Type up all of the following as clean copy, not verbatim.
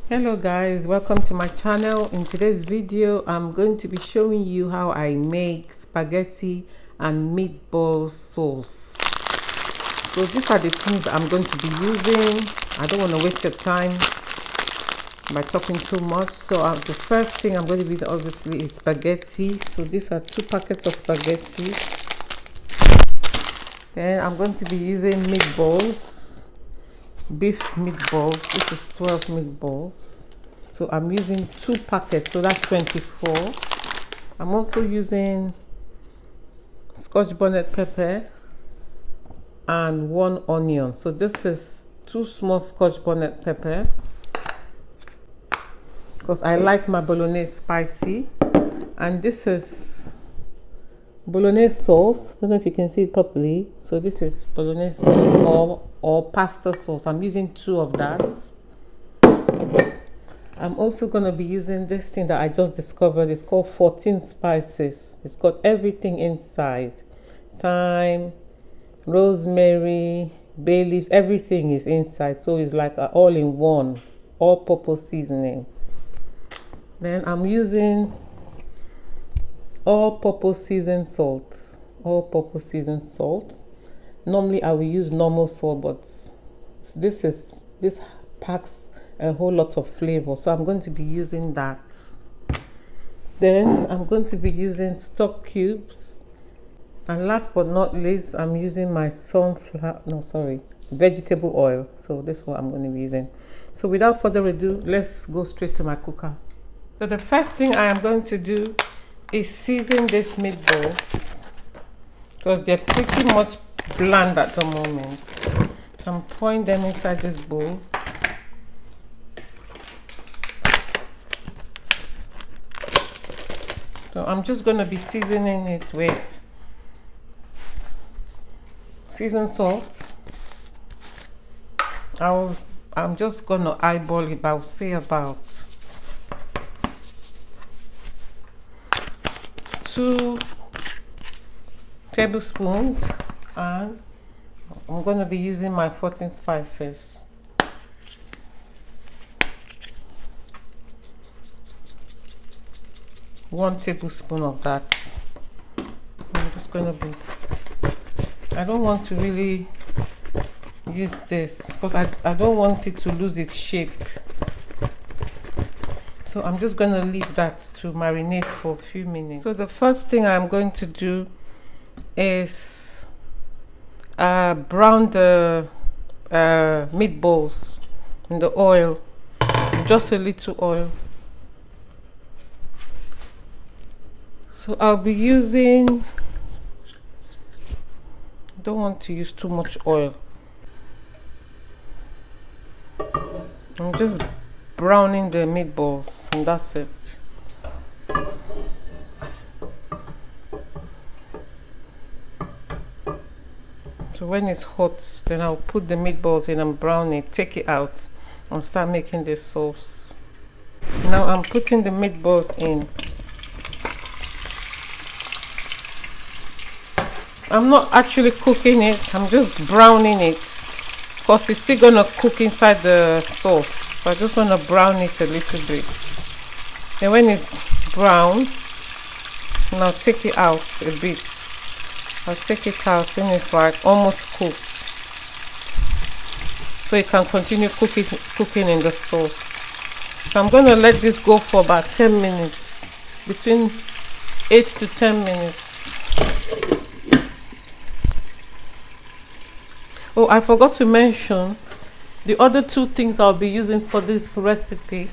Hello guys, welcome to my channel. In today's video I'm going to be showing you how I make spaghetti and meatball sauce. So these are the things I'm going to be using. I don't want to waste your time by talking too much. So the first thing I'm going to be using obviously is spaghetti. So these are 2 packets of spaghetti. Then I'm going to be using meatballs. Beef meatballs. This is 12 meatballs, so I'm using 2 packets, so that's 24. I'm also using scotch bonnet pepper and 1 onion. So this is 2 small scotch bonnet pepper because I like my bolognese spicy, and this is bolognese sauce. I don't know if you can see it properly. So this is bolognese sauce or pasta sauce. I'm using 2 of that. I'm also going to be using this thing that I just discovered. It's called 14 spices. It's got everything inside. Thyme, rosemary, bay leaves, everything is inside. So it's like all in one, all-purpose seasoning. Then I'm using all-purpose seasoned salt. All-purpose seasoned salt. Normally I will use normal salt, but this packs a whole lot of flavor, so I'm going to be using that. Then I'm going to be using stock cubes, and last but not least I'm using my vegetable oil. So this is what I'm going to be using. So without further ado, let's go straight to my cooker. So the first thing I am going to do is season these meatballs because they're pretty much bland at the moment. So I'm pouring them inside this bowl. So I'm just going to be seasoning it with seasoned salt. I'm just going to eyeball it, but I'll say about 2 tablespoons, and I'm going to be using my 14 spices. One tablespoon of that. I'm just going to be, I don't want to really use this because I don't want it to lose its shape. So I'm just going to leave that to marinate for a few minutes. So the first thing I'm going to do is brown the meatballs in the oil, just a little oil. So I'll be using, don't want to use too much oil. I'm just browning the meatballs, and that's it. So when it's hot, then I'll put the meatballs in and brown it, take it out, and start making the sauce. Now I'm putting the meatballs in. I'm not actually cooking it, I'm just browning it because it's still gonna cook inside the sauce. So I just want to brown it a little bit. And when it's brown, now take it out a bit. I'll take it out when it's like almost cooked, so you can continue cooking in the sauce. So I'm going to let this go for about 10 minutes, between 8 to 10 minutes. Oh, I forgot to mention the other 2 things I'll be using for this recipe: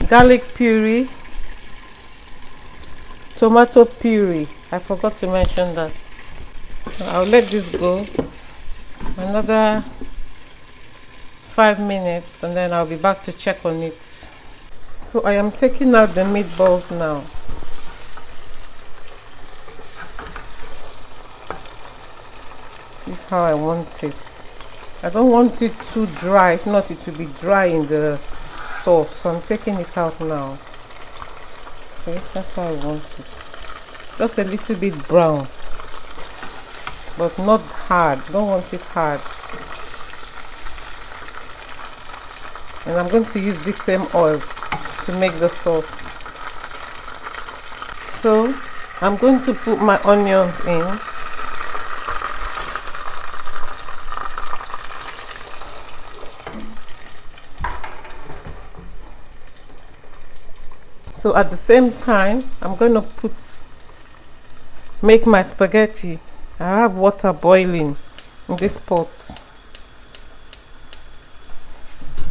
garlic puree, tomato puree. I forgot to mention that. So I'll let this go another 5 minutes, and then I'll be back to check on it. So I am taking out the meatballs now. This is how I want it. I don't want it too dry, if not it will be dry in the sauce. So I'm taking it out now. See, that's how I want it. Just a little bit brown, but not hard. Don't want it hard. and I'm going to use this same oil to make the sauce. So I'm going to put my onions in. So at the same time, I'm going to make my spaghetti. I have water boiling in this pot.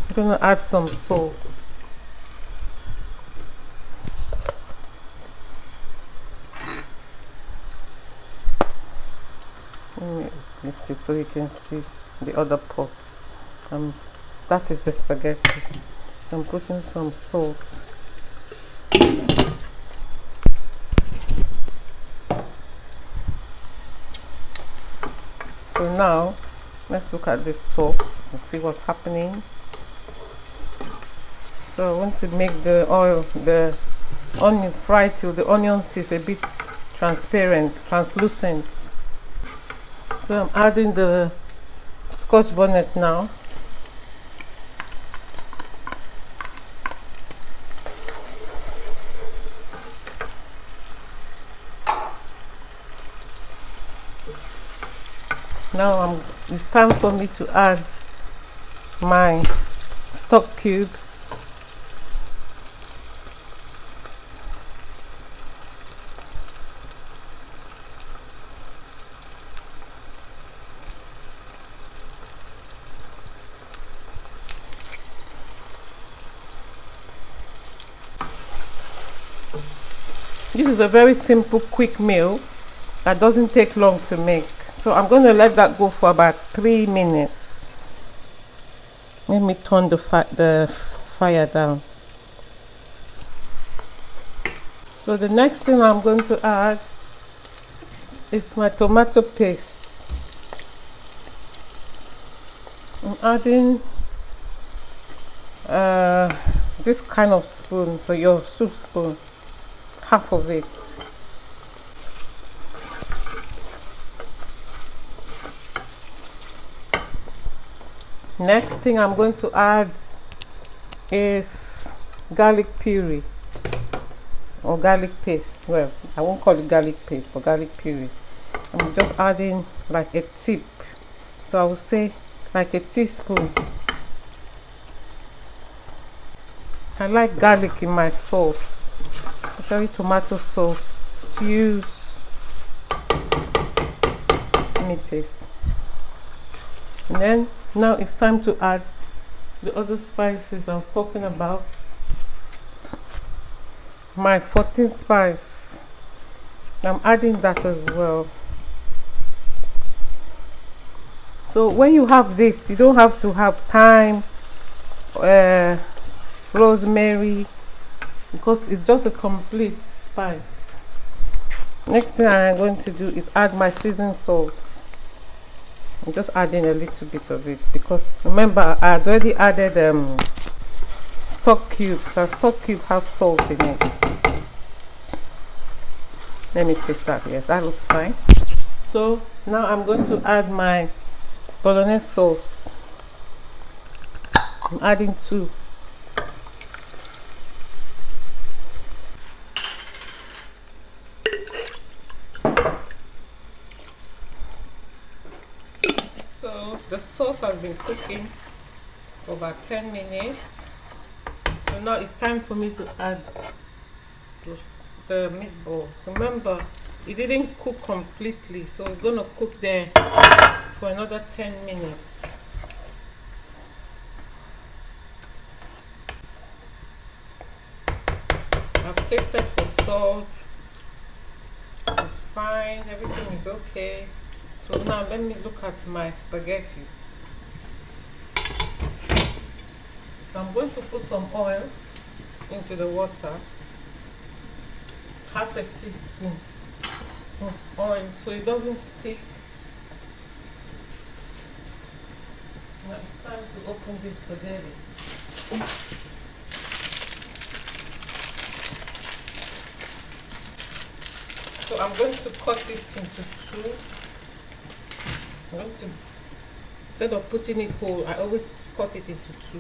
I'm going to add some salt. Let me lift it so you can see the other pot. That is the spaghetti. I'm putting some salt. So now let's look at this sauce and see what's happening. So I want to make the onion fry till the onions is a bit translucent. So I'm adding the scotch bonnet now. Now it's time for me to add my stock cubes. This is a very simple, quick meal that doesn't take long to make. So I'm going to let that go for about 3 minutes. Let me turn the fire down. So the next thing I'm going to add is my tomato paste. I'm adding this kind of spoon, so your soup spoon, half of it. Next thing I'm going to add is garlic puree or garlic paste. Well, I won't call it garlic paste, but garlic puree. I'm just adding like a tip, so I will say like a teaspoon. I like garlic in my sauce, especially tomato sauce, stews. Let me taste. And then now it's time to add the other spices I was talking about. My 14 spice. I'm adding that as well. So when you have this, you don't have to have thyme, rosemary, because it's just a complete spice. Next thing I'm going to do is add my seasoned salt. I'm just adding a little bit of it because remember I had already added stock cube, so stock cube has salt in it. Let me taste that. Yes, that looks fine. So now I'm going to add my Bolognese sauce. I'm adding 2. So the sauce has been cooking for about 10 minutes. So now it's time for me to add the meatballs. Remember, it didn't cook completely, so it's going to cook there for another 10 minutes. I've tasted for salt. It's fine, everything is okay. So now let me look at my spaghetti. So I'm going to put some oil into the water, half a teaspoon of oil so it doesn't stick. Now it's time to open this spaghetti. So I'm going to cut it into 2. I'm going to, instead of putting it whole, I always cut it into 2.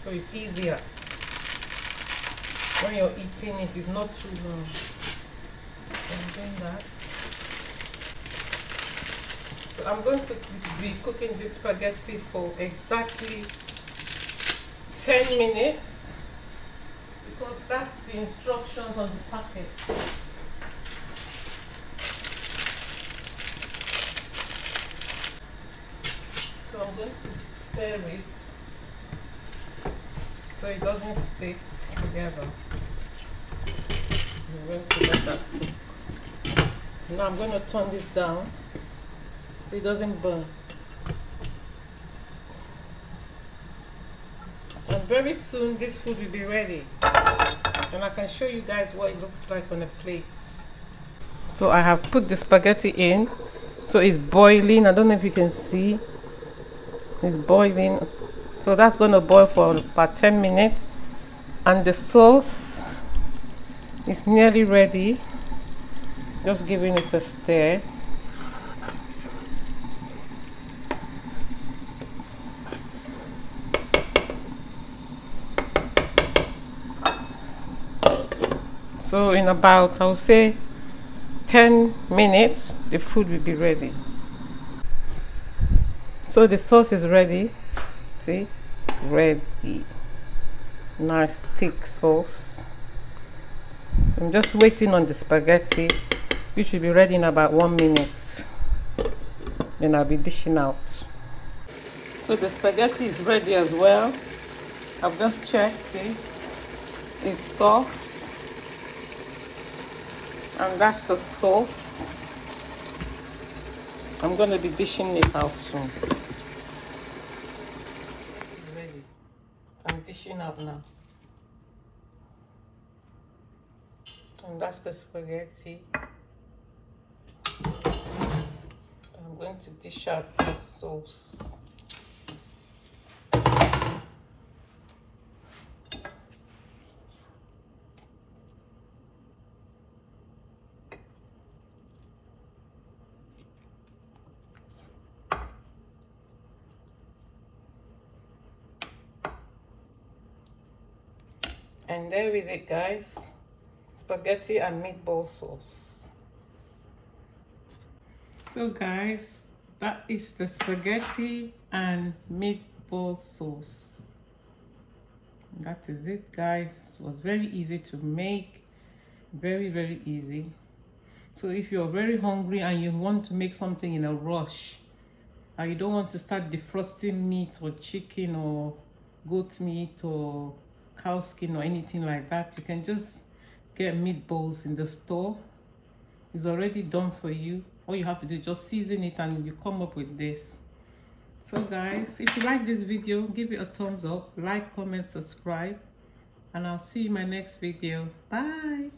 so it's easier when you're eating it. It's not too long. So I'm doing that. So I'm going to be cooking this spaghetti for exactly 10 minutes because that's the instructions on the packet. So I'm going to stir it so it doesn't stick together. I'm going to let that cook. Now I'm going to turn this down so it doesn't burn. And very soon this food will be ready. And I can show you guys what it looks like on a plate. So I have put the spaghetti in. So it's boiling. I don't know if you can see. It's boiling. So that's going to boil for about 10 minutes. And the sauce is nearly ready. Just giving it a stir. So in about, I would say, 10 minutes, the food will be ready. So the sauce is ready. See, it's ready. Nice thick sauce. I'm just waiting on the spaghetti, which will be ready in about 1 minute. Then I'll be dishing out. So the spaghetti is ready as well. I've just checked it. It's soft. And that's the sauce. I'm going to be dishing it out soon. It's ready. I'm dishing out now. And that's the spaghetti. I'm going to dish out the sauce. And there is it, guys. Spaghetti and meatball sauce. So guys, that is the spaghetti and meatball sauce. That is it, guys. It was very easy to make. Very easy. So if you're very hungry and you want to make something in a rush, and you don't want to start defrosting meat or chicken or goat meat or cow skin or anything like that, you can just get meatballs in the store. It's already done for you. All you have to do is just season it and you come up with this. So guys, if you like this video, give it a thumbs up, like, comment, subscribe, and I'll see you in my next video. Bye.